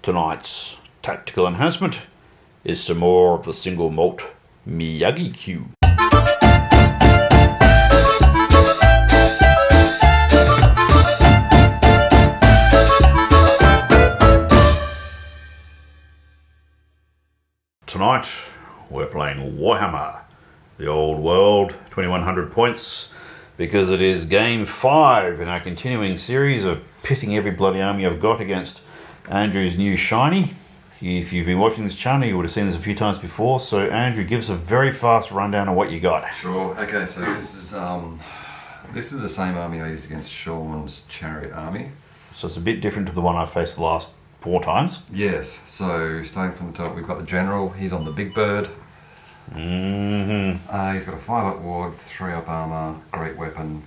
Tonight's tactical enhancement is some more of the single malt Miyagi Q. Tonight we're playing Warhammer, the old world, 2100 points, because it is game 5 in our continuing series of pitting every bloody army I've got against Andrew's new shiny. If you've been watching this channel, you would have seen this a few times before. So Andrew, give us a very fast rundown of what you got. Sure. Okay, so this is the same army I used against Sean's chariot army. So it's a bit different to the one I faced the last 4 times. Yes. So starting from the top, we've got the general. He's on the big bird. He's got a 5-up ward, 3-up armor, great weapon.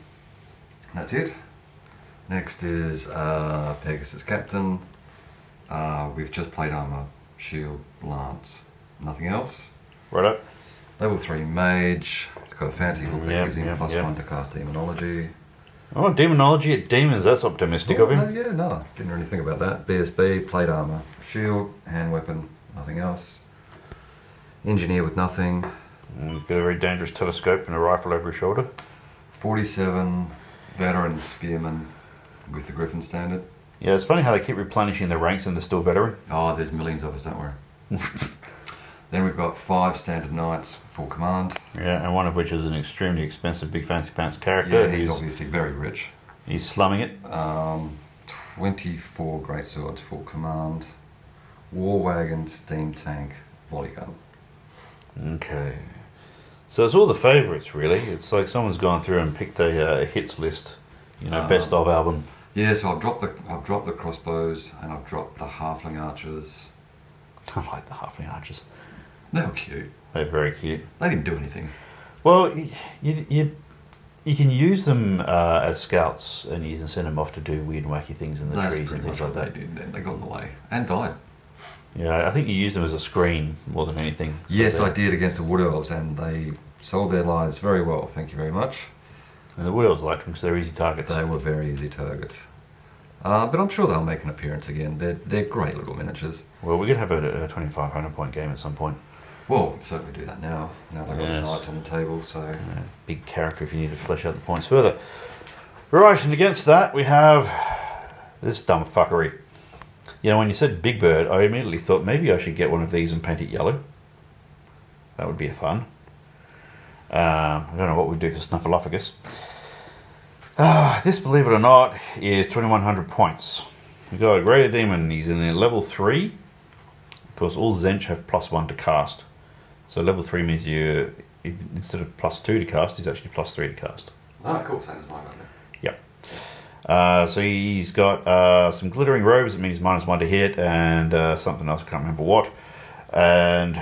That's it. Next is Pegasus captain with just plate armor, shield, lance, nothing else. Right up. Level 3 mage. It's got a fancy hook that gives him +1 to cast demonology. Oh, demonology at demons, that's optimistic of him. No, didn't really think about that. BSB, plate armor, shield, hand weapon, nothing else. Engineer with nothing. Got a very dangerous telescope and a rifle over his shoulder. 47 veteran spearman with the Griffin standard. Yeah, it's funny how they keep replenishing the ranks and they're still veteran. Oh, there's millions of us, don't worry. Then we've got 5 standard knights, full command. Yeah, and one of which is an extremely expensive big fancy pants character. Yeah, he's obviously very rich. He's slumming it. 24 great swords, full command. War wagon, steam tank, volley gun. Okay. So it's all the favourites, really. It's like someone's gone through and picked a hits list. You know, best of album. Yeah, so I've dropped the crossbows and I've dropped the halfling archers. I like the halfling archers. They were cute. They're very cute. They didn't do anything. Well, you can use them as scouts, and you can send them off to do weird and wacky things in the trees and things like that. They did. They got in the way and died. Yeah, I think you used them as a screen more than anything. So yes, I did against the Wood Elves, and they sold their lives very well. Thank you very much. And the Wood Elves liked them because they're easy targets. They were very easy targets. But I'm sure they'll make an appearance again. They're great little miniatures. Well, we're going to have a 2,500 point game at some point. Well, we'll certainly do that now. Now they've got the knights on the table, so... Yeah, big character if you need to flesh out the points further. Right, and against that we have this dumb fuckery. You know, when you said Big Bird, I immediately thought maybe I should get one of these and paint it yellow. That would be fun. I don't know what we'd do for Snuffleupagus. This, believe it or not, is 2,100 points. We've got a Greater Demon. He's in level 3. Of course, all Tzeentch have +1 to cast. So level 3 means you, instead of +2 to cast, he's actually +3 to cast. Oh, cool. Same as mine, aren't they? Yep. So he's got some glittering robes. It means -1 to hit, and something else, I can't remember what. And,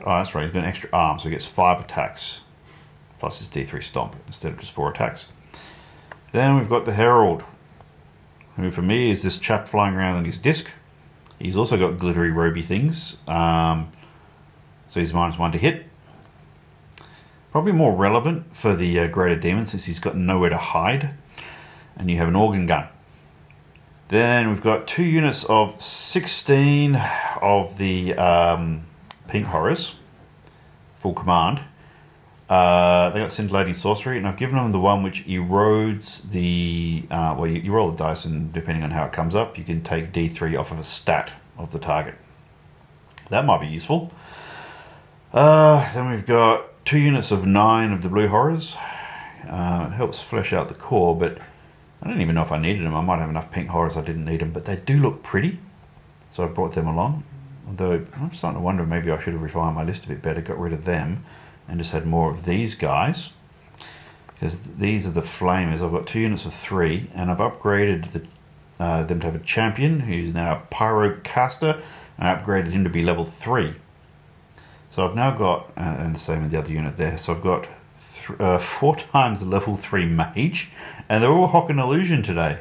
oh, that's right, he's got an extra arm, so he gets 5 attacks, plus his D3 stomp, instead of just 4 attacks. Then we've got the Herald, who for me is this chap flying around on his disc. He's also got glittery roby things, so he's -1 to hit. Probably more relevant for the Greater Demon since he's got nowhere to hide. And you have an organ gun. Then we've got 2 units of 16 of the Pink Horrors, full command. They got scintillating sorcery, and I've given them the one which erodes the... well, you roll the dice, and depending on how it comes up, you can take D3 off of a stat of the target. That might be useful. Then we've got 2 units of 9 of the Blue Horrors. It helps flesh out the core, but I don't even know if I needed them. I might have enough Pink Horrors I didn't need them, but they do look pretty, so I brought them along. Although I'm starting to wonder maybe I should have refined my list a bit better, got rid of them, and just had more of these guys, because these are the flamers. I've got 2 units of 3, and I've upgraded them to have a champion who's now a pyrocaster, and I upgraded him to be level 3. So I've now got, and the same with the other unit there, so I've got 4 times level 3 mage, and they're all Hock and Illusion today.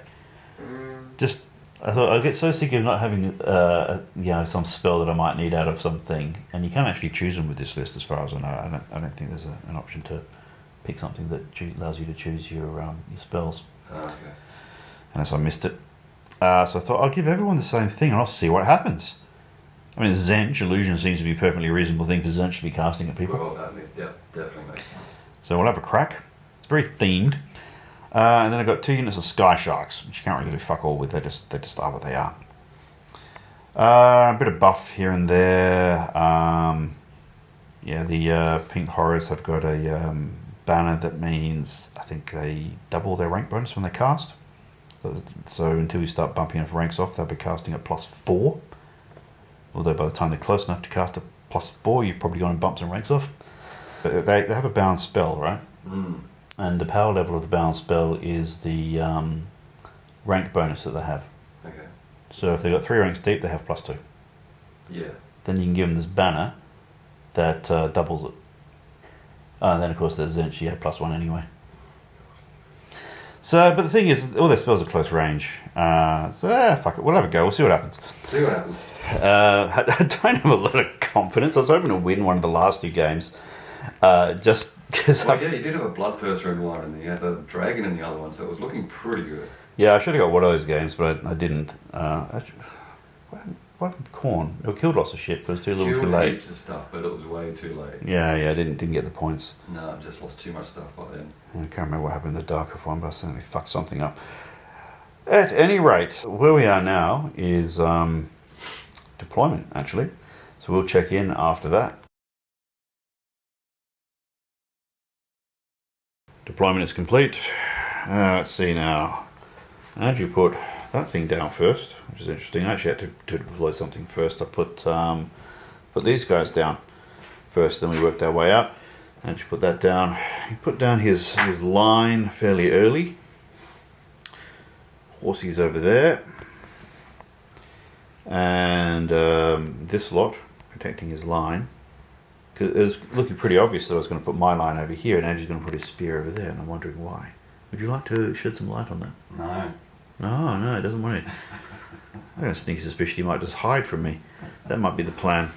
Just, I thought I'd get so sick of not having you know, some spell that I might need out of something, and you can't actually choose them with this list as far as I know. I don't think there's an option to pick something that allows you to choose your spells. Okay. Unless I missed it. So I thought I'll give everyone the same thing and I'll see what happens. I mean, Tzeentch, illusion seems to be a perfectly reasonable thing for Tzeentch to be casting at people. Well, definitely makes sense. So we'll have a crack. It's very themed. And then I've got 2 units of Sky Sharks, which you can't really do fuck all with. They just are what they are. A bit of buff here and there. Yeah, the Pink Horrors have got a banner that means I think they double their rank bonus when they cast. So until you start bumping enough ranks off, they'll be casting at +4. Although by the time they're close enough to cast a +4, you've probably gone and bumped some ranks off. But they have a balanced spell, right? Mm. And the power level of the balanced spell is the rank bonus that they have. Okay. So if they've got 3 ranks deep, they have +2. Yeah. Then you can give them this banner that doubles it. And then of course there's Tzeentch, you have +1 anyway. So, but the thing is, all their spells are close range. Fuck it, we'll have a go, we'll see what happens. See what happens. I don't have a lot of confidence. I was hoping to win one of the last 2 games. Just because Well, yeah, you did have a Bloodthirst red one, and you had the dragon in the other one, so it was looking pretty good. Yeah, I should have got one of those games, but I didn't. What happened with Corn? It killed lots of shit, but it was too little too late. Heaps of stuff, but it was way too late. Yeah, I didn't get the points. No, I just lost too much stuff by then. I can't remember what happened in the Dark of one, but I certainly fucked something up. At any rate, where we are now is deployment, actually. So we'll check in after that. Deployment is complete. Let's see now. How'd you put that thing down first? Which is interesting. I actually had to deploy something first. I put these guys down first, then we worked our way up. And you put that down. He put down his line fairly early. Horsey's over there. And this lot, protecting his line. Because it was looking pretty obvious that I was going to put my line over here and Andrew's going to put his spear over there, and I'm wondering why. Would you like to shed some light on that? No. No, he doesn't want it. I got a sneaky suspicion he might just hide from me. That might be the plan.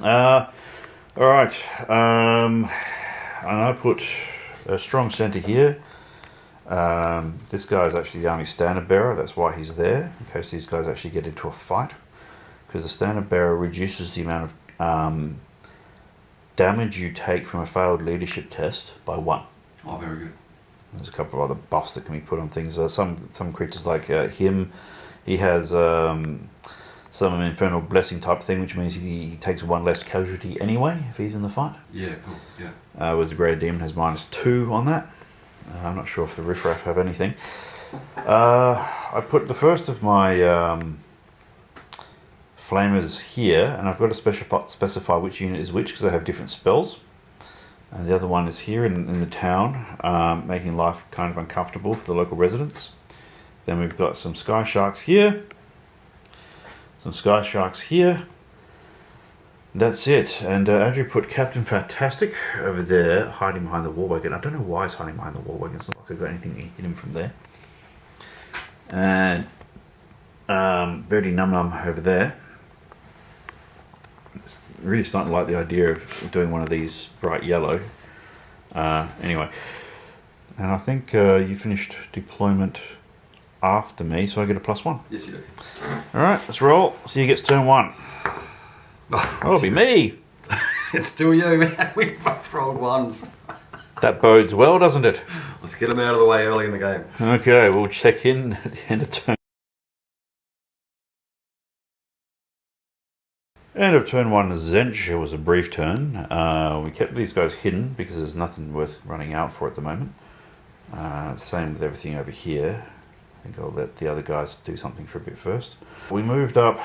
Alright. And I put a strong centre here. This guy is actually the army standard bearer, that's why he's there, in case these guys actually get into a fight. Because the standard bearer reduces the amount of damage you take from a failed leadership test by 1. Oh, very good. There's a couple of other buffs that can be put on things. Some creatures like him, he has some infernal blessing type thing, which means he takes 1 less casualty anyway if he's in the fight. Yeah, cool. Yeah. Whereas the Grey Demon has -2 on that. I'm not sure if the Riffraff have anything. I put the first of my flamers here, and I've got to specify which unit is which because they have different spells. And the other one is here in the town, making life kind of uncomfortable for the local residents. Then we've got some Sky Sharks here, some Sky Sharks here. That's it. And Andrew put Captain Fantastic over there, hiding behind the war wagon. I don't know why he's hiding behind the war wagon. It's not like I've got anything to hit him from there. And Birdie Num Num over there. It's really starting to like the idea of doing one of these bright yellow. Anyway. And I think you finished deployment after me, so I get a +1. Yes, you do. Alright, let's roll. See who gets turn 1. Oh, it'll be me. It's still you, man. We both rolled 1s. That bodes well, doesn't it? Let's get them out of the way early in the game. Okay, we'll check in at the end of turn. End of turn 1 is Tzeentch. It was a brief turn. We kept these guys hidden because there's nothing worth running out for at the moment. Same with everything over here. I think I'll let the other guys do something for a bit first. We moved up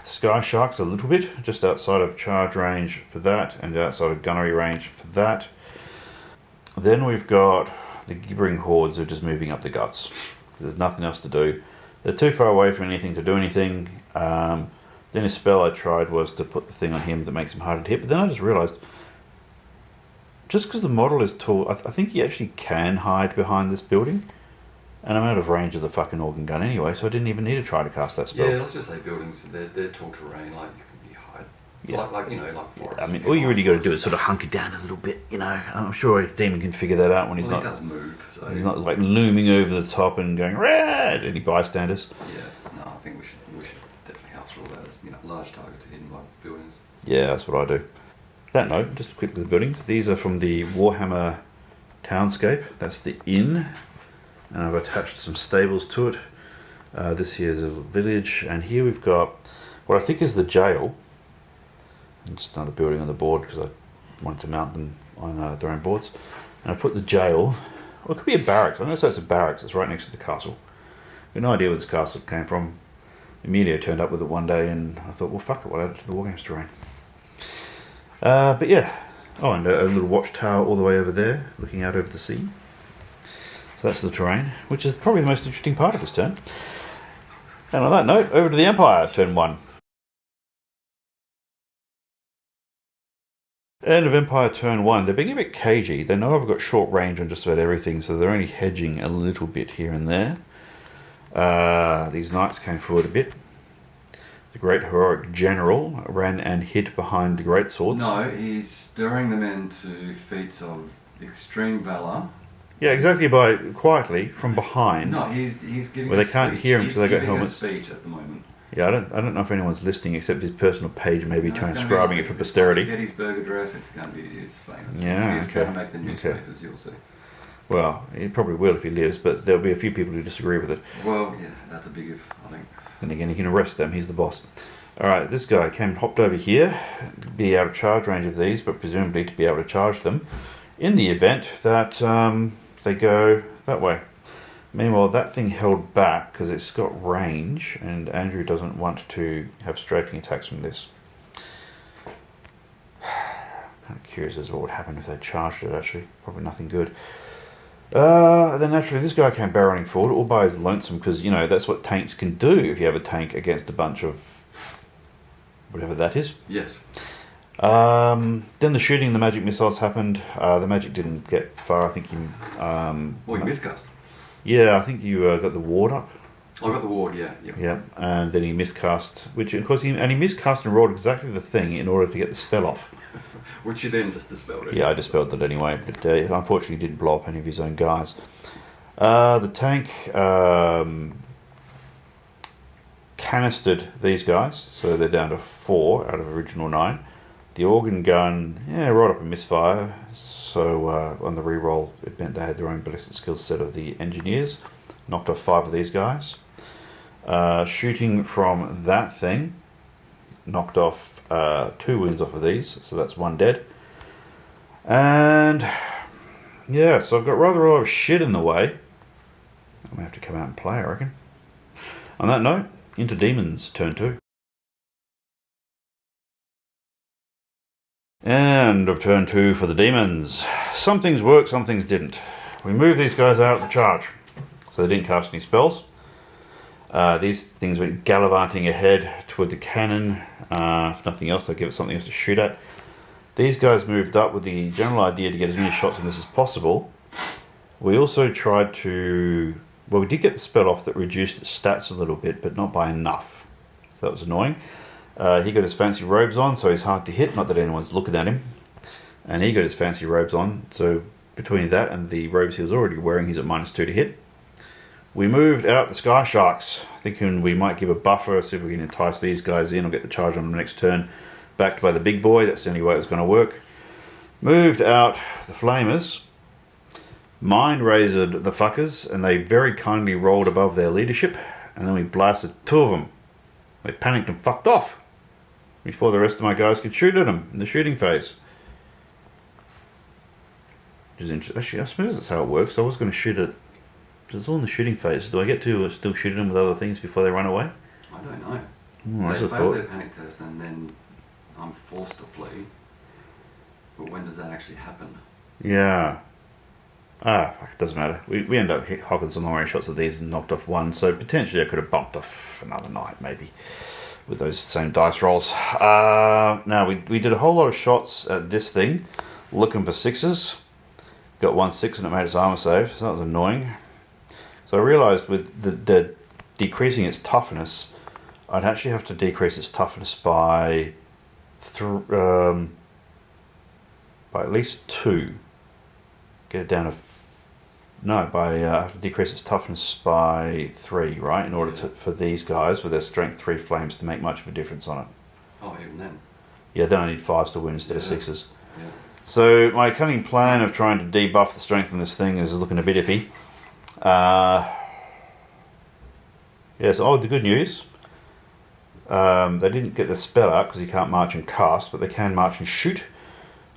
Sky Sharks a little bit, just outside of charge range for that, and outside of gunnery range for that. Then we've got the gibbering hordes who are just moving up the guts. There's nothing else to do. They're too far away from anything to do anything. Then a spell I tried was to put the thing on him that makes him harder to hit, but then I just realised, just because the model is tall, I think he actually can hide behind this building. And I'm out of range of the fucking organ gun anyway, so I didn't even need to try to cast that spell. Yeah, let's just say buildings, they're tall terrain, like you can hide. Yeah. Like like forests. I mean, all you really got to do is sort of hunker down a little bit, you know. I'm sure a demon can figure that out when he's well, not. He does move, so he's not like looming over the top and going red. Any bystanders? Yeah. large targets are hidden by buildings. Yeah, that's what I do. That note, just quickly the buildings. These are from the Warhammer Townscape. That's the inn. And I've attached some stables to it. This here is a little village. And here we've got what I think is the jail. And just another building on the board because I wanted to mount them on their own boards. And I put the jail. Well, it could be a barracks. I'm going to say it's a barracks. It's right next to the castle. I've no idea where this castle came from. Emilio turned up with it one day and I thought, well, fuck it, we'll add it to the Wargames terrain. But yeah. Oh, and a little watchtower all the way over there, looking out over the sea. So that's the terrain, which is probably the most interesting part of this turn. And on that note, over to the Empire, turn 1. End of Empire turn 1. They're being a bit cagey. They know I've got short range on just about everything, so they're only hedging a little bit here and there. These knights came forward a bit. The great heroic general ran and hid behind the great swords. No, he's stirring them into feats of extreme valour. Yeah, exactly. By quietly from behind. No, he's giving. Where they can't hear him because they got helmets. Speech at the moment. Yeah, I don't know if anyone's listening except his personal page, maybe transcribing it for posterity. Gettysburg Address. It's famous. Yeah, it's going to make the newspapers. You'll see. Well, he probably will if he lives, but there'll be a few people who disagree with it. Well, yeah, that's a big if, I think. And again, he can arrest them. He's the boss. All right, this guy came and hopped over here, to be out of charge range of these, but presumably to be able to charge them in the event that they go that way. Meanwhile, that thing held back because it's got range, and Andrew doesn't want to have strafing attacks from this. Kind of curious as to what would happen if they charged it, actually. Probably nothing good. Then naturally this guy came barreling forward all by his lonesome because, you know, that's what tanks can do if you have a tank against a bunch of whatever that is. Yes. Then the shooting, the magic missiles happened. The magic didn't get far. I think he... Well, you miscast. Yeah, I think you got the ward up. I got the ward, yeah. Yeah, and then he miscast, which of course he miscast and rolled exactly the thing in order to get the spell off. Which you then just dispelled it. Yeah, I dispelled it anyway, but unfortunately didn't blow up any of his own guys. The tank canistered these guys, so they're down to 4 out of original 9. The organ gun, right up a misfire, so on the reroll it meant they had their own ballistic skill set of the engineers. Knocked off 5 of these guys. Shooting from that thing, knocked off 2 wounds off of these, so that's 1 dead. And yeah, so I've got rather a lot of shit in the way. I'm gonna have to come out and play, I reckon. On that note, into Demons, turn 2. End of turn 2 for the Demons. Some things worked, some things didn't. We moved these guys out of the charge, so they didn't cast any spells. These things went gallivanting ahead toward the cannon. If nothing else, they give it something else to shoot at. These guys moved up with the general idea to get as many shots in this as possible. We also tried to... Well, we did get the spell off that reduced its stats a little bit, but not by enough. So that was annoying. He got his fancy robes on, so he's hard to hit. Not that anyone's looking at him. And he got his fancy robes on, so between that and the robes he was already wearing, he's at -2 to hit. We moved out the Sky Sharks, thinking we might give a buffer, see if we can entice these guys in or get the charge on them next turn. Backed by the big boy, that's the only way it was going to work. Moved out the Flamers. Mind razored the fuckers, and they very kindly rolled above their leadership, and then we blasted 2 of them. They panicked and fucked off before the rest of my guys could shoot at them in the shooting phase. Which is interesting. Actually, I suppose that's how it works. I was going to shoot it. It's all in the shooting phase. Do I get to still shoot them with other things before they run away? I don't know. They fail their panic test and then I'm forced to flee. But when does that actually happen? Yeah. It doesn't matter. We end up hocking some long range shots of these and knocked off 1, so potentially I could have bumped off another knight maybe with those same dice rolls. Now we did a whole lot of shots at this thing looking for 6s. Got 1 6 and it made its armor save, so that was annoying. So I realised with the decreasing its toughness, I'd actually have to decrease its toughness by at least 2. Get it down to No, by have to decrease its toughness by 3, right? In order for these guys with their strength 3 flames to make much of a difference on it. Oh, even then. Yeah, then I need 5s to win instead of 6s. Yeah. So my cunning plan of trying to debuff the strength on this thing is looking a bit iffy. Yes, the good news. They didn't get the spell out because you can't march and cast, but they can march and shoot.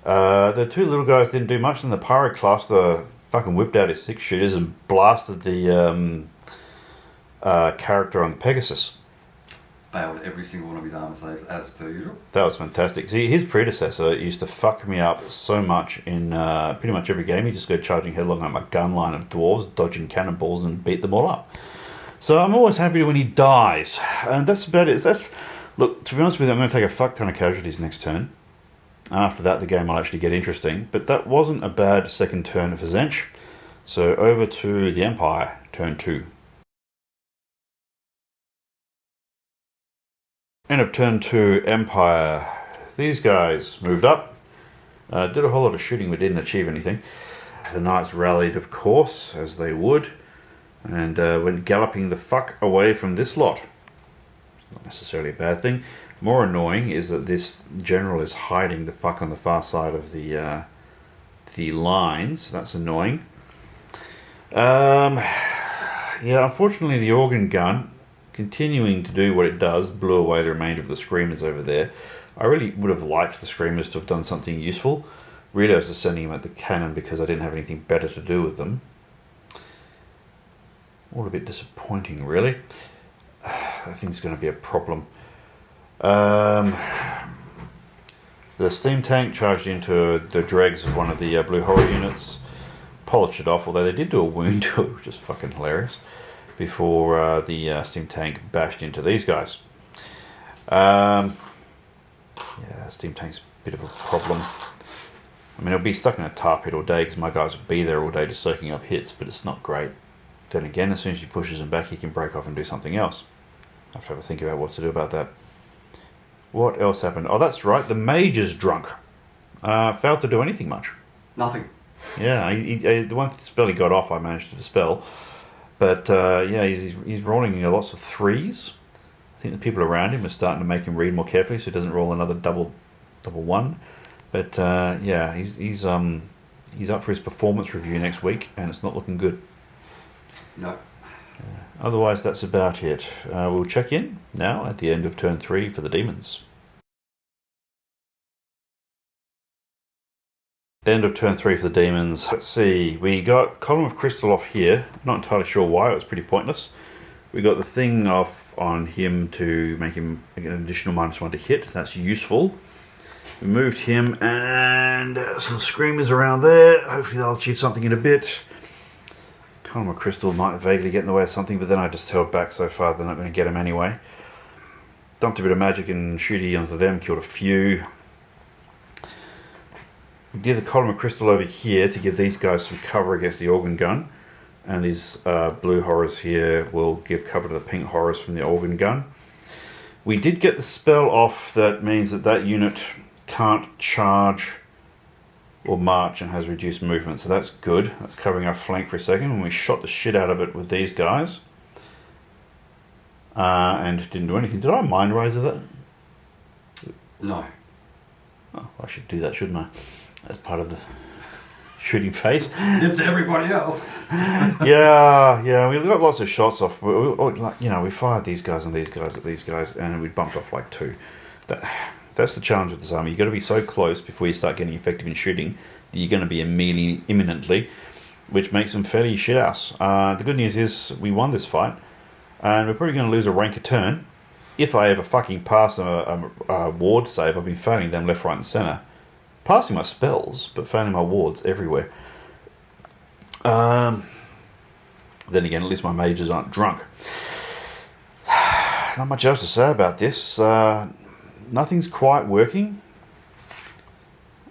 The 2 little guys didn't do much, and the Pyroclaster fucking whipped out his 6 shooters and blasted the character on the Pegasus. Failed every single one of his armor saves as per usual. That was fantastic. See, his predecessor used to fuck me up so much in pretty much every game. He'd just go charging headlong on my gun line of dwarves, dodging cannonballs and beat them all up. So I'm always happy when he dies. And that's about it. Look, to be honest with you, I'm going to take a fuck ton of casualties next turn. And after that, the game will actually get interesting. But that wasn't a bad second turn for Tzeench. So over to the Empire, turn 2. End of turn 2, Empire. These guys moved up. Did a whole lot of shooting but didn't achieve anything. The knights rallied, of course, as they would. And went galloping the fuck away from this lot. It's not necessarily a bad thing. More annoying is that this general is hiding the fuck on the far side of the lines. That's annoying. Yeah, unfortunately the organ gun, continuing to do what it does, blew away the remainder of the screamers over there. I really would have liked the screamers to have done something useful. Really, I was just sending them at the cannon because I didn't have anything better to do with them. All a bit disappointing, really. I think it's going to be a problem. The steam tank charged into the dregs of one of the blue horror units, polished it off, although they did do a wound to it, which is fucking hilarious, before the steam tank bashed into these guys. Yeah, steam tank's a bit of a problem. I mean, it'll be stuck in a tar pit all day because my guys will be there all day just soaking up hits, but it's not great. Then again, as soon as he pushes him back, he can break off and do something else. I have to have a think about what to do about that. What else happened? Oh, that's right, the mage is drunk. Failed to do anything much. Nothing. Yeah, the one spell he got off I managed to dispel. But yeah, he's rolling lots of 3s. I think the people around him are starting to make him read more carefully so he doesn't roll another double 1. But yeah, he's up for his performance review next week, and it's not looking good. No. Otherwise, that's about it. We'll check in now at the end of turn 3 for the demons. End of turn 3 for the demons. Let's see, we got Column of Crystal off here. Not entirely sure why, it was pretty pointless. We got the thing off on him to make him an additional -1 to hit. That's useful. We moved him and some screamers around there. Hopefully they'll achieve something in a bit. Column of Crystal might vaguely get in the way of something, but then I just held back so far they're not going to get him anyway. Dumped a bit of magic and shooty onto them, killed a few. We did the Column of Crystal over here to give these guys some cover against the organ gun. And these blue horrors here will give cover to the pink horrors from the organ gun. We did get the spell off that means that that unit can't charge or march and has reduced movement, so that's good. That's covering our flank for a second when we shot the shit out of it with these guys. And didn't do anything. Did I mind riser that? No. Oh, I should do that, shouldn't I? As part of the shooting phase. Give to everybody else. yeah, we got lots of shots off. We fired these guys and these guys at these guys, and we bumped off like 2. That's the challenge with this army. You've got to be so close before you start getting effective in shooting that you're going to be imminently, which makes them fairly shit house. The good news is we won this fight, and we're probably going to lose a rank a turn. If I ever fucking pass a ward save, I've been failing them left, right, and centre. Passing my spells, but failing my wards everywhere. Then again, at least my mages aren't drunk. Not much else to say about this. Nothing's quite working,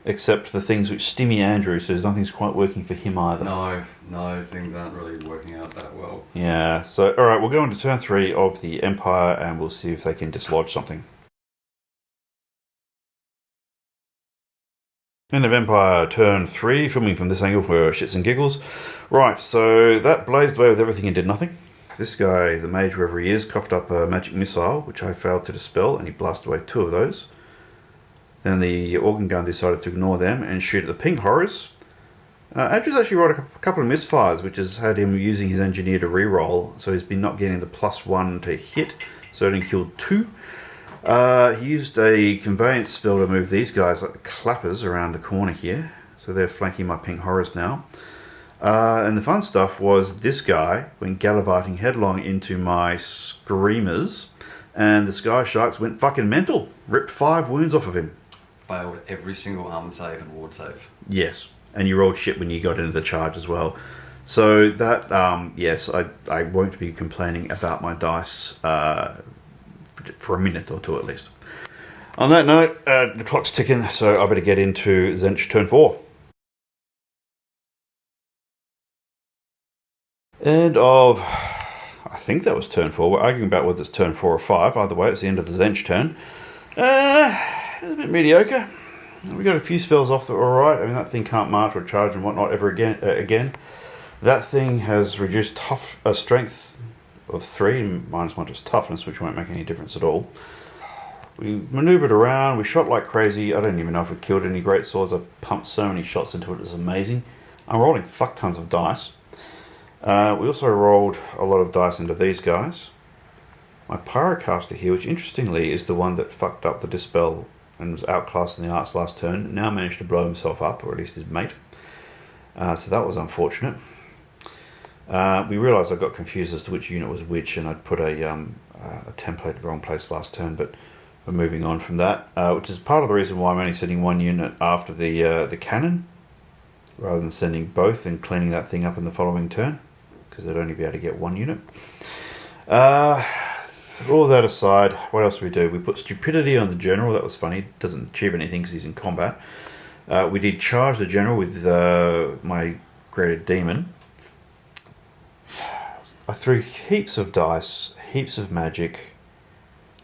except the things which Stimmy Andrew says nothing's quite working for him either. No, things aren't really working out that well. Yeah, so alright, we'll go into turn 3 of the Empire and we'll see if they can dislodge something. End of Empire, turn 3, filming from this angle for shits and giggles. Right, so that blazed away with everything and did nothing. This guy, the mage, wherever he is, coughed up a magic missile, which I failed to dispel, and he blasted away 2 of those. Then the organ gun decided to ignore them and shoot at the pink horrors. Andrew's actually rolled a couple of misfires, which has had him using his engineer to reroll, so he's been not getting the +1 to hit, so only killed 2. He used a conveyance spell to move these guys, like the clappers, around the corner here, so they're flanking my pink horrors now. And the fun stuff was this guy went gallivanting headlong into my screamers, and the Sky Sharks went fucking mental, ripped 5 wounds off of him. Failed every single armor save and ward save. Yes, and you rolled shit when you got into the charge as well. So that, yes, I won't be complaining about my dice for a minute or 2 at least. On that note, the clock's ticking, so I better get into Tzeentch turn 4. End of, I think that was turn 4. We're arguing about whether it's turn 4 or 5. Either way, it's the end of the Tzeentch turn. It's a bit mediocre. We got a few spells off that were alright. I mean, that thing can't march or charge and whatnot ever again. That thing has reduced strength of 3, and -1 to its toughness, which won't make any difference at all. We manoeuvred around, we shot like crazy. I don't even know if we killed any great swords. I pumped so many shots into it, it's amazing. I'm rolling fuck tons of dice. We also rolled a lot of dice into these guys. My Pyrocaster here, which interestingly is the one that fucked up the Dispel and was outclassed in the arts last turn, now managed to blow himself up, or at least his mate. So that was unfortunate. We realised I got confused as to which unit was which, and I'd put a template in the wrong place last turn, but we're moving on from that, which is part of the reason why I'm only sending 1 unit after the cannon, rather than sending both and cleaning that thing up in the following turn, because I'd only be able to get 1 unit. All that aside, what else do we do? We put Stupidity on the General. That was funny. Doesn't achieve anything because he's in combat. We did charge the General with my Greater Demon. I threw heaps of dice, heaps of magic.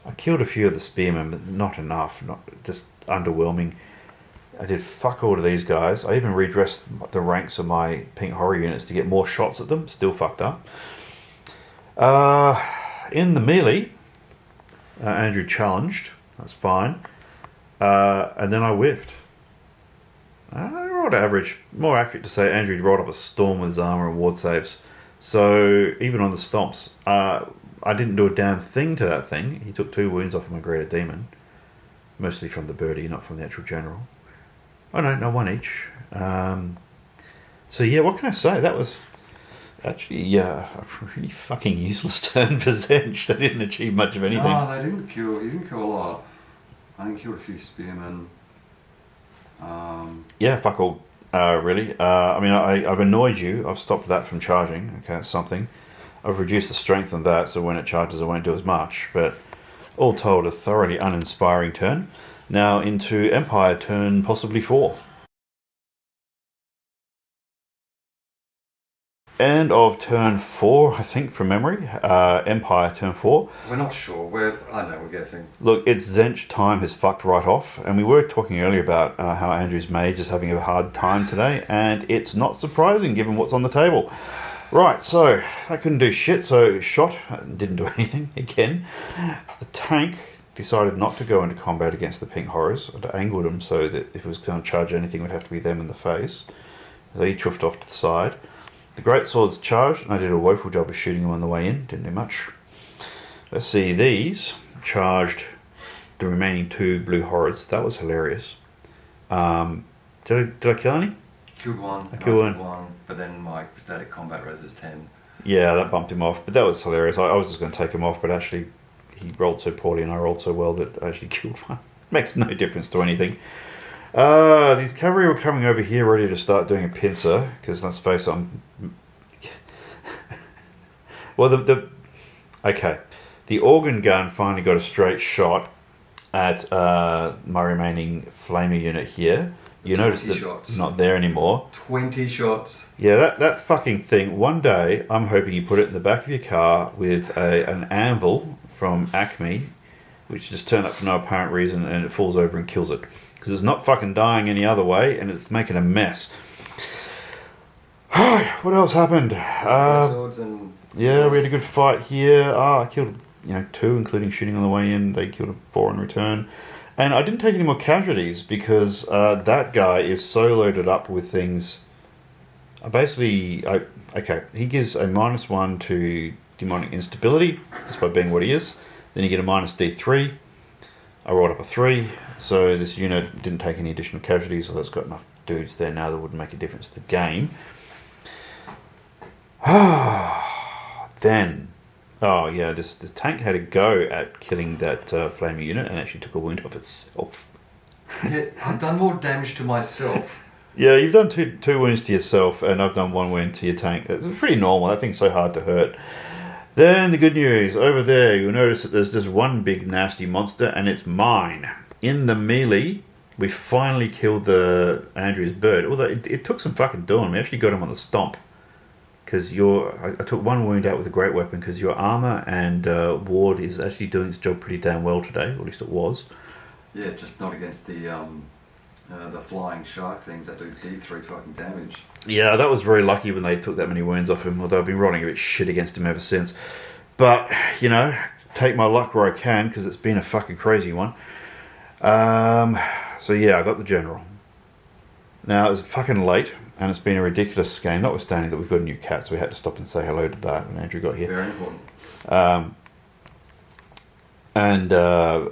I killed a few of the Spearmen, but not enough. Just underwhelming. I did fuck all to these guys. I even redressed the ranks of my pink horror units to get more shots at them. Still fucked up. In the melee, Andrew challenged. That's fine. And then I whiffed. I rolled average. More accurate to say, Andrew rolled up a storm with his armor and ward saves. So even on the stomps, I didn't do a damn thing to that thing. He took 2 wounds off of my Greater Demon. Mostly from the birdie, not from the actual General. Oh no, 1 each. So yeah, what can I say? That was actually a really fucking useless turn for Tzeentch. They didn't achieve much of anything. No, they didn't kill. He didn't kill a lot. I think he killed a few Spearmen. Yeah, fuck all. Really. I mean, I've annoyed you. I've stopped that from charging. Okay, that's something. I've reduced the strength on that, so when it charges, I won't do as much. But all told, a thoroughly uninspiring turn. Now into Empire turn possibly 4. End of turn 4, I think, from memory. Empire turn 4. We're not sure. I don't know, we're guessing. Look, it's Tzeentch time has fucked right off. And we were talking earlier about how Andrew's mage is having a hard time today. And it's not surprising given what's on the table. Right, so that couldn't do shit. So shot, didn't do anything again. The tank decided not to go into combat against the pink horrors. I'd angled him so that if it was going to charge anything, it would have to be them in the face. So he chuffed off to the side. The great swords charged, and I did a woeful job of shooting them on the way in. Didn't do much. Let's see, these charged the remaining 2 blue horrors. That was hilarious. Did I kill any? Killed 1. I killed 1. But then my static combat res is 10. Yeah, that bumped him off. But that was hilarious. I was just going to take him off, but actually he rolled so poorly and I rolled so well that I actually killed one. Makes no difference to anything. These cavalry were coming over here ready to start doing a pincer, because let's face it, well, okay. The organ gun finally got a straight shot at my remaining flamer unit here. You notice that it's not there anymore. 20 shots. Yeah, that fucking thing. One day, I'm hoping you put it in the back of your car with an anvil from Acme, which just turned up for no apparent reason, and it falls over and kills it. Because it's not fucking dying any other way, and it's making a mess. What else happened? Yeah, we had a good fight here. I killed 2, including shooting on the way in. They killed a 4 in return. And I didn't take any more casualties because that guy is so loaded up with things. He gives a -1 to demonic instability, just by being what he is. Then you get a -D3. I rolled up a 3, so this unit didn't take any additional casualties, so that's got enough dudes there now that wouldn't make a difference to the game. Then, this tank had a go at killing that flaming unit and actually took a wound off itself. Yeah, I've done more damage to myself. Yeah, you've done two wounds to yourself, and I've done 1 wound to your tank. That's pretty normal. That thing's so hard to hurt. Then the good news, over there, you'll notice that there's just one big nasty monster, and it's mine. In the melee, we finally killed the Andrew's bird, although it took some fucking doing. We actually got him on the stomp. Because I took 1 wound out with a great weapon, because your armour and ward is actually doing its job pretty damn well today, or at least it was. Yeah, just not against the flying shark things that do D3 fucking damage. Yeah, that was very lucky when they took that many wounds off him, although I've been rolling a bit shit against him ever since. But, take my luck where I can, because it's been a fucking crazy one. So yeah, I got the general. Now, it was fucking late, and it's been a ridiculous game, notwithstanding that we've got a new cat, so we had to stop and say hello to that when Andrew got here. Very important.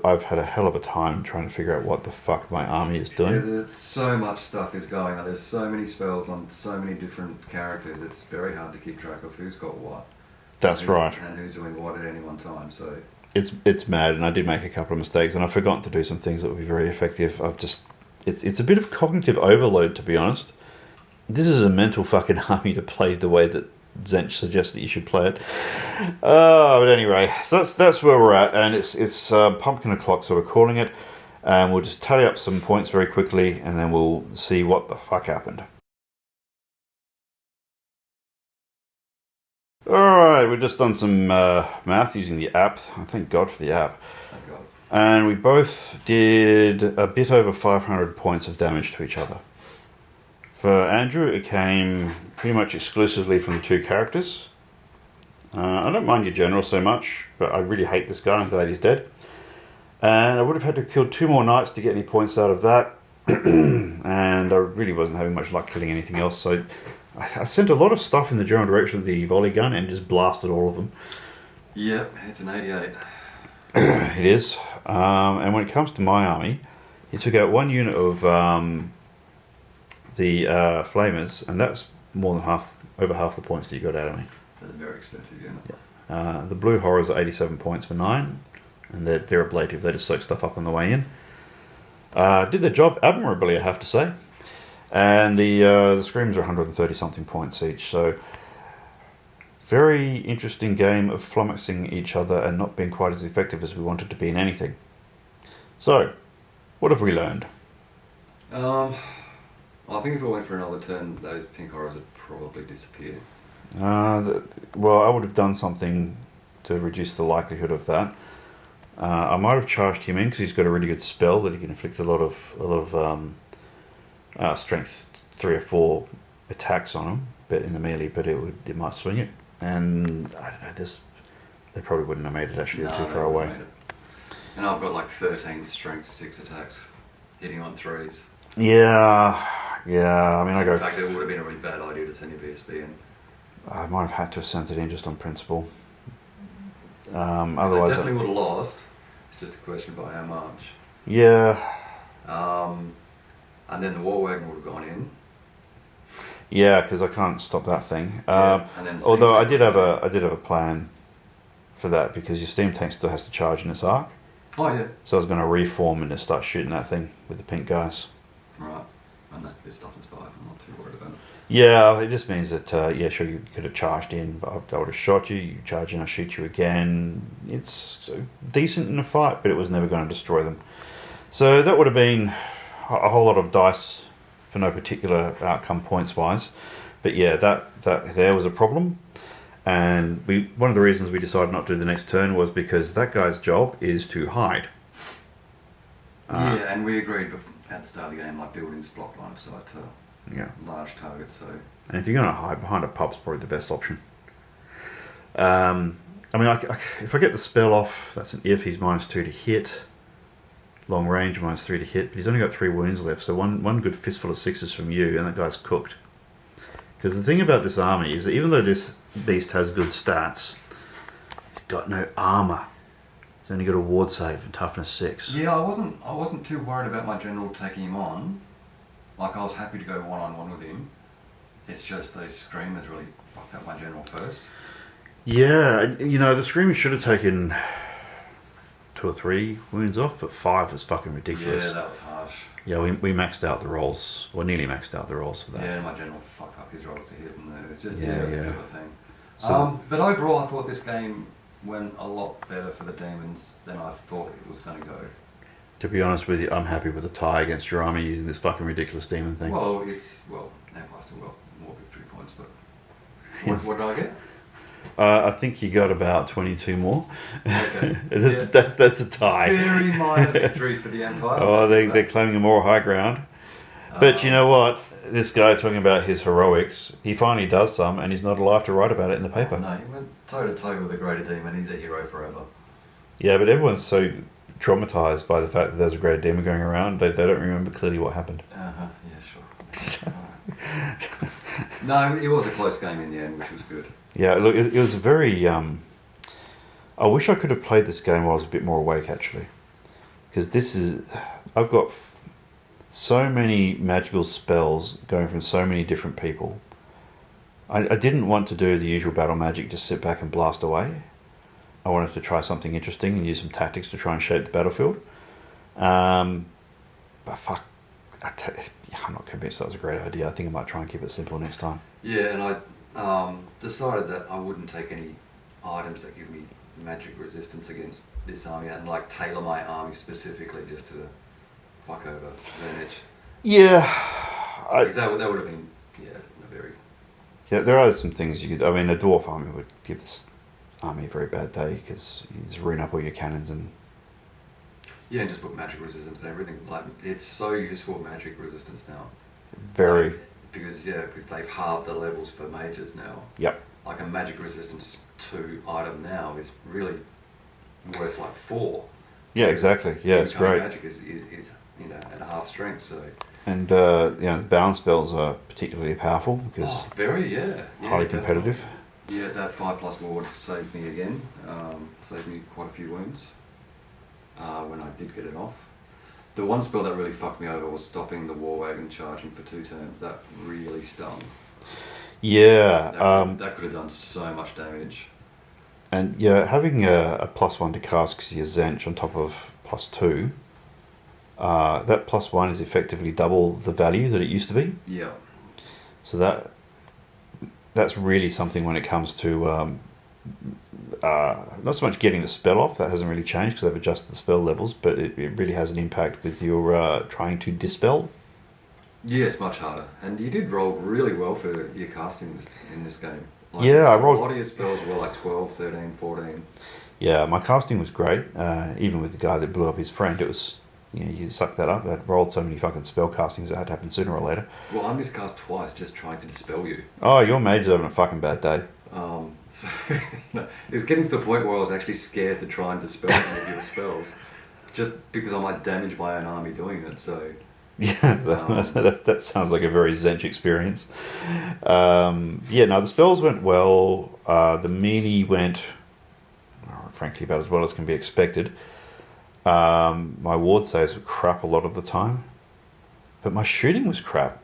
I've had a hell of a time trying to figure out what the fuck my army is doing. Yeah, there's so much stuff is going on. There's so many spells on so many different characters. It's very hard to keep track of who's got what. That's right. And who's doing what at any one time. So it's mad, and I did make a couple of mistakes, and I've forgotten to do some things that would be very effective. It's a bit of cognitive overload, to be honest. This is a mental fucking army to play the way that Tzeench suggests that you should play it. But anyway, so that's where we're at, and it's pumpkin o'clock, so we're calling it, and we'll just tally up some points very quickly, and then we'll see what the fuck happened. Alright, we've just done some math using the app. Thank God for the app. Thank God. And we both did a bit over 500 points of damage to each other. For Andrew, it came pretty much exclusively from the 2 characters. I don't mind your general so much, but I really hate this guy. I'm glad he's dead. And I would have had to kill 2 more knights to get any points out of that. And I really wasn't having much luck killing anything else, so I sent a lot of stuff in the general direction of the volley gun and just blasted all of them. Yep, it's an 88. It is. And when it comes to my army, he took out 1 unit of the flamers, and that's more than over half the points that you got out of me. That's a very expensive unit. Yeah. The blue horrors are 87 points for 9, and they're ablative. They just soak stuff up on the way in. Did their job admirably, I have to say. And the screams are 130 something points each. So very interesting game of flummoxing each other and not being quite as effective as we wanted to be in anything. So, what have we learned? I think if I went for another turn, those pink horrors would probably disappear. Well, I would have done something to reduce the likelihood of that. I might have charged him in because he's got a really good spell that he can inflict a lot of strength 3 or 4 attacks on him, but in the melee, but it might swing it. And I don't know, they probably wouldn't have made it actually. They're too far away. And I've got like 13 strength 6 attacks, hitting on 3s. Yeah. I mean, In fact, it would have been a really bad idea to send your VSB in. I might have had to have sent it in just on principle. Otherwise, I definitely would have lost. It's just a question about how much. Yeah. And then the war wagon would have gone in. Yeah, because I can't stop that thing. Although I did have a plan for that, because your steam tank still has to charge in its arc. Oh yeah. So I was going to reform and just start shooting that thing with the pink guys. Right. And that bit stuff is 5. I'm not too worried about it. Yeah, it just means that sure, you could have charged in, but I would have shot you. You charge in, I shoot you again. It's decent in a fight, but it was never going to destroy them. So that would have been a whole lot of dice for no particular outcome points wise. But yeah, that there was a problem. And one of the reasons we decided not to do the next turn was because that guy's job is to hide. Yeah, and we agreed at the start of the game, like buildings block line of sight to large targets. So, and if you're going to hide behind a pub's probably the best option. I mean, if I get the spell off, that's an if. He's -2 to hit. Long range, -3 to hit. But he's only got 3 wounds left, so one good fistful of 6s from you, and that guy's cooked. Because the thing about this army is that even though this beast has good stats, he's got no armour. He's only got a ward save and toughness 6. Yeah, I wasn't too worried about my general taking him on. Like, I was happy to go one-on-one with him. It's just those screamers really fucked up my general first. Yeah, the screamers should have taken 2 or 3 wounds off, but 5 was fucking ridiculous. Yeah, that was harsh. Yeah, we maxed out the rolls, or nearly maxed out the rolls for that. Yeah, my general fucked up his rolls to hit, and it was just a bit of a thing. But overall, I thought this game went a lot better for the Demons than I thought it was going to go. To be honest with you, I'm happy with the tie against your army using this fucking ridiculous demon thing. Well, Empire still got more victory points, but what did I get? I think you got about 22 more. Okay. That's a tie. Very minor victory for the Empire. Oh, they're claiming a more high ground. But you know what? This guy talking about his heroics, he finally does some, and he's not alive to write about it in the paper. No, he went toe-to-toe with a greater demon. He's a hero forever. Yeah, but everyone's so traumatized by the fact that there's a great demon going around, they don't remember clearly what happened. Yeah, sure. No, it was a close game in the end, which was good. Yeah, look, it was very... I wish I could have played this game while I was a bit more awake, actually. Because I've got so many magical spells going from so many different people. I didn't want to do the usual battle magic, just sit back and blast away. I wanted to try something interesting and use some tactics to try and shape the battlefield. But fuck, I'm not convinced that was a great idea. I think I might try and keep it simple next time. Yeah, and I decided that I wouldn't take any items that give me magic resistance against this army and like tailor my army specifically just to fuck over Tzeench. Yeah. Because that would have been, a very... Yeah, there are some things you could... I mean, a dwarf army would give this army a very bad day because you just ruin up all your cannons and... Yeah, and just put magic resistance and everything. Like, it's so useful, magic resistance now. Very... Because they've halved the levels for mages now. Yep. Like a magic resistance 2 item now is really worth like 4. Yeah, exactly. Yeah, it's great. Magic is at half strength, so. And the balance spells are particularly powerful because highly competitive. Yeah, that 5+ ward saved me again. Saved me quite a few wounds when I did get it off. The one spell that really fucked me over was stopping the war wagon charging for 2 turns. That really stung. Yeah. That could have done so much damage. And having a +1 to cast because you're Tzeench on top of +2, that +1 is effectively double the value that it used to be. Yeah. So that's really something when it comes to not so much getting the spell off. That hasn't really changed because they've adjusted the spell levels, but it really has an impact with your trying to dispel. Yeah, it's much harder. And you did roll really well for your casting in this game. Like, I rolled... A lot of your spells were like 12, 13, 14. Yeah, my casting was great. Even with the guy that blew up his friend, it was... you suck that up. I'd rolled so many fucking spell castings that had to happen sooner or later. Well, I miscast twice just trying to dispel you. Oh, your mage is having a fucking bad day. So it was getting to the point where I was actually scared to try and dispel any of your spells. Just because I might damage my own army doing it, so... Yeah, that sounds like a very Tzeench experience. The spells went well. The melee went, frankly, about as well as can be expected. My ward saves were crap a lot of the time, but my shooting was crap.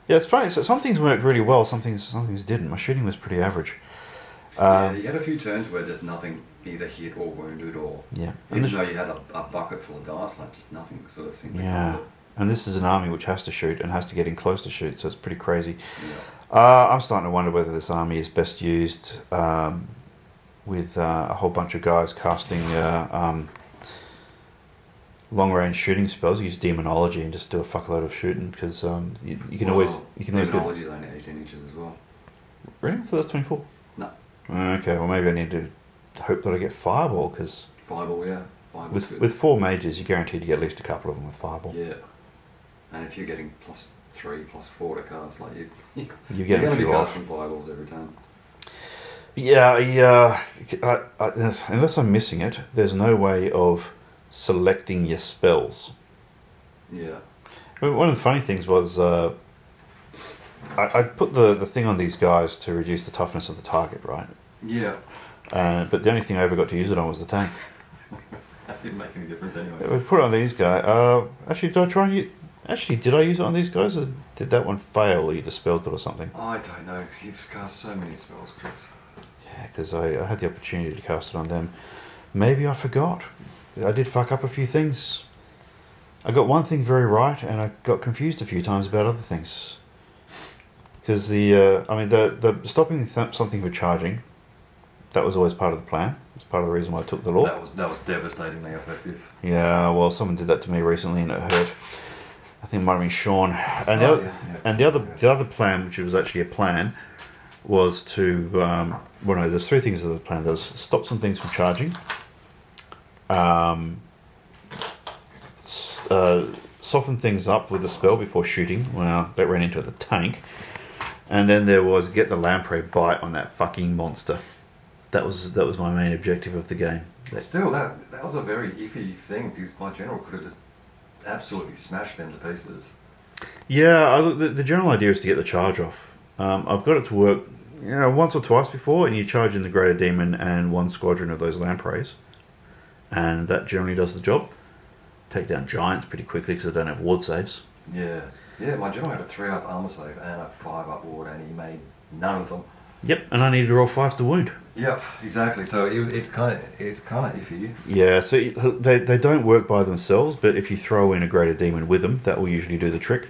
Yeah, it's funny. So some things worked really well, some things didn't. My shooting was pretty average. You had a few turns where just nothing either hit or wounded, or even though you had a bucket full of dice, like just nothing sort of seemed to come up. And this is an army which has to shoot and has to get in close to shoot, so it's pretty crazy. Yeah. I'm starting to wonder whether this army is best used with a whole bunch of guys casting long-range shooting spells. Use demonology and just do a fuckload of shooting because you can always get... Demonology is only 18 inches as well. Really? I thought that was 24. No. Okay, well maybe I need to hope that I get Fireball, because Fireball, yeah. Fireball's good. with 4 mages, you're guaranteed to get at least a couple of them with Fireball. Yeah. And if you're getting +3, +4 to cast, like you're You get going a to be few off. casting Fireballs every time. Yeah, unless I'm missing it, there's no way of selecting your spells. Yeah. One of the funny things was I put the thing on these guys to reduce the toughness of the target, right? Yeah. But the only thing I ever got to use it on was the tank. That didn't make any difference anyway. We put it on these guys. Actually, did I use it on these guys, or did that one fail, or you dispelled it or something? I don't know, because you've cast so many spells, Chris. Yeah, because I had the opportunity to cast it on them. Maybe I forgot. I did fuck up a few things. I got one thing very right, and I got confused a few times about other things. Because the stopping something for charging, that was always part of the plan. It's part of the reason why I took the law. That was devastatingly effective. Yeah, well, someone did that to me recently, and it hurt. I think it might have been Sean. And the other plan, which was actually a plan, was to there's 3 things of the plan. There's stop some things from charging, soften things up with the spell before shooting. Well, that ran into the tank. And then there was get the lamprey bite on that fucking monster. That was my main objective of the game. Still, that was a very iffy thing, because my general could have just absolutely smashed them to pieces. Yeah, the general idea is to get the charge off. I've got it to work once or twice before, and you charge in the greater demon and 1 squadron of those lampreys, and that generally does the job. Take down giants pretty quickly because I don't have ward saves. Yeah, my general had a 3-up armor save and a 5-up ward, and he made none of them. Yep, and I needed to roll 5s to wound. Yep, exactly. So it's kind of iffy. Yeah, so they don't work by themselves, but if you throw in a greater demon with them, that will usually do the trick.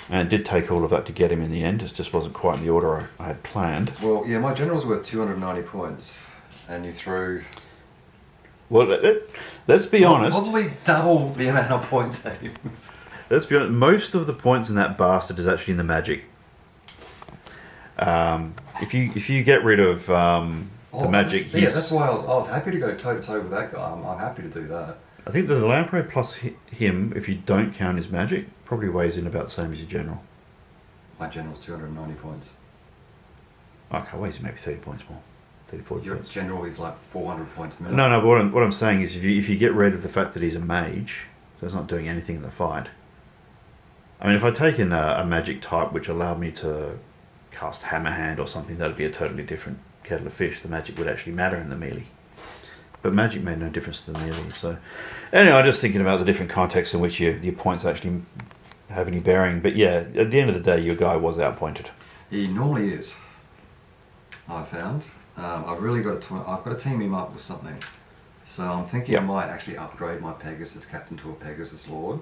And it did take all of that to get him in the end. It just wasn't quite in the order I had planned. Well, yeah, my general's worth 290 points, and you threw... Well, let's be honest. Probably double the amount of points at him. Let's be honest. Most of the points in that bastard is actually in the magic. If you get rid of the magic, that's why I was happy to go toe to toe with that guy. I'm happy to do that. I think the lamprey plus him, if you don't count his magic, probably weighs in about the same as your general. My general's 290 points. Okay, weighs maybe 30 points more. 30, 40 Your points. general is like 400 points minimum. No, but what I'm saying is if you get rid of the fact that he's a mage, so he's not doing anything in the fight. I mean, if I take in a magic type which allowed me to cast Hammer Hand or something, that'd be a totally different kettle of fish. The magic would actually matter in the melee. But magic made no difference to the melee. So, anyway, I'm just thinking about the different contexts in which your points actually have any bearing. But yeah, at the end of the day, your guy was outpointed. He normally is. I found. I've really got to team him up with something. So I'm thinking I might actually upgrade my Pegasus Captain to a Pegasus Lord,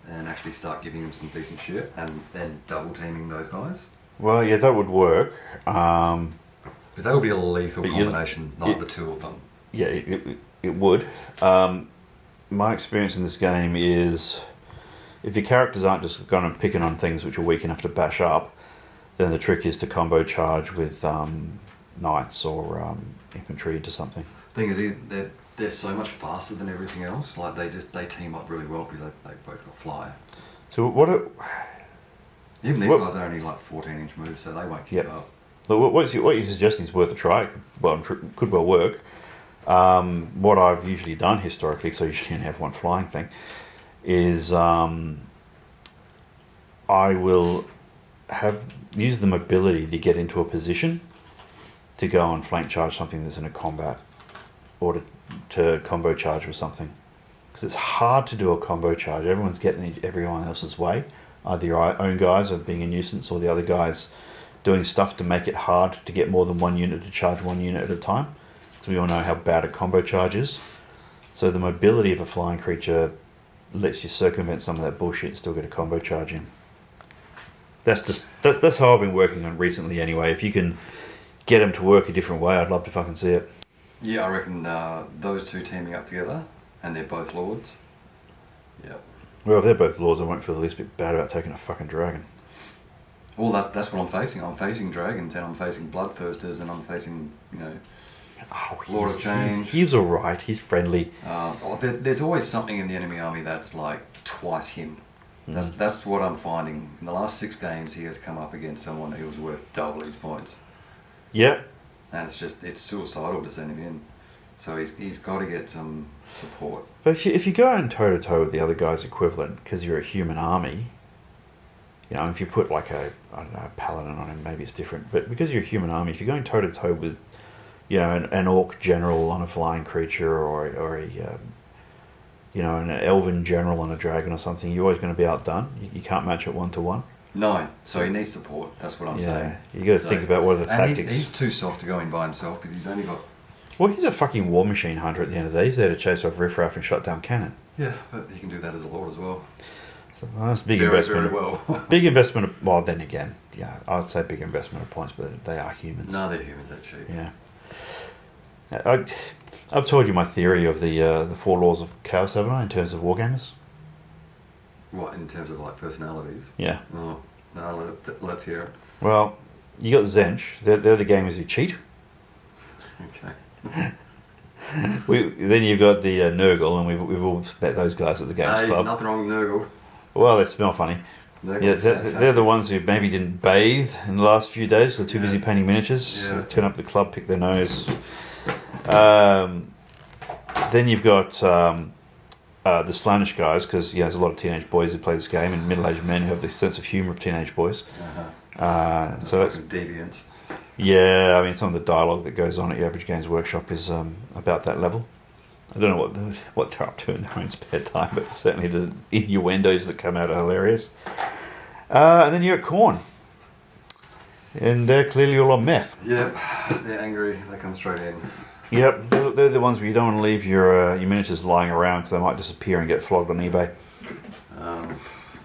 and actually start giving him some decent shit, and then double teaming those guys. Well, yeah, that would work. Because that would be a lethal combination, not the 2 of them. Yeah, it would. My experience in this game is if your characters aren't just going and picking on things which are weak enough to bash up, then the trick is to combo charge with knights or infantry into something. Thing is, they're so much faster than everything else. Like they team up really well because they both got fly. So Even these guys are only like 14-inch moves, so they won't keep up. Look, what you're suggesting is worth a try. Well, could well work. What I've usually done historically, so you usually only have one flying thing, is I will use the mobility to get into a position to go and flank charge something that's in a combat, or to combo charge with something. Because it's hard to do a combo charge. Everyone's getting everyone else's way. Either your own guys are being a nuisance, or the other guys doing stuff to make it hard to get more than one unit to charge one unit at a time. So we all know how bad a combo charge is. So the mobility of a flying creature lets you circumvent some of that bullshit and still get a combo charge in. That's how I've been working on recently anyway. If you can get them to work a different way, I'd love to fucking see it. Yeah, I reckon those 2 teaming up together, and they're both lords. Yep. Well, if they're both lords, I won't feel the least bit bad about taking a fucking dragon. Well, that's what I'm facing. I'm facing dragons, and I'm facing bloodthirsters, and I'm facing, you know, Oh, Lord of Change. He's all right. He's friendly. There's always something in the enemy army that's like twice him. That's what I'm finding. In the last 6 games, he has come up against someone who was worth double his points, Yep. and it's suicidal to send him in. So he's got to get some support. But if you go in toe to toe with the other guy's equivalent, because you're a human army, you know, if you put like a paladin on him, maybe it's different. But because you're a human army, if you're going toe to toe with, you know, an orc general on a flying creature, or a you know, an elven general on a dragon or something, you're always going to be outdone. You can't match it 1-to-1. No, so he needs support. That's what I'm saying. You got to think about what are the and tactics. He's too soft to go in by himself because he's only got. Well, he's a fucking war machine hunter at the end of the day. He's there to chase off riffraff and shut down cannon. Yeah, but he can do that as a lord as well. So that's a big Very, investment. very well. Big investment. Well, then again, yeah, I'd say big investment of points, but they are humans. No, they're humans. They're cheap. Yeah. I've told you my theory of the 4 laws of chaos, haven't I, in terms of wargamers? What, in terms of like personalities? Yeah. Oh, no, let's hear it. Well, you got Tzeench. They're the gamers who cheat. Okay. Then you've got the Nurgle, and we've all met those guys at the games club. Nothing wrong with Nurgle. Well, they smell funny. Yeah, Fantastic. they're the ones who maybe didn't bathe in the last few days. They're too busy painting miniatures. Yeah. They turn up at the club, pick their nose. Then you've got the Slanish guys, because there's a lot of teenage boys who play this game, and middle-aged men who have the sense of humour of teenage boys. So that's deviant. Yeah, I mean, some of the dialogue that goes on at your average games workshop is about that level. I don't know what they're up to in their own spare time, but certainly the innuendos that come out are hilarious. And then you're at Khorne, and they're clearly all on meth. Yep, they're angry. They come straight in. Yep, they're the ones where you don't want to leave your miniatures lying around because they might disappear and get flogged on eBay.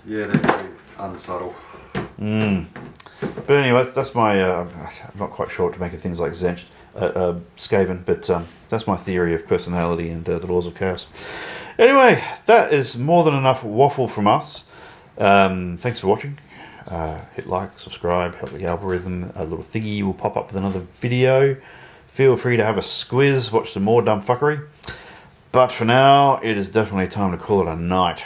Yeah, they're very unsubtle. But anyway, that's my... I'm not quite sure what to make of things like Tzeench, Skaven, but that's my theory of personality and the laws of chaos. Anyway, that is more than enough waffle from us. Thanks for watching. Hit like, subscribe, help the algorithm. A little thingy will pop up with another video. Feel free to have a squiz, watch some more dumb fuckery. But for now, it is definitely time to call it a night.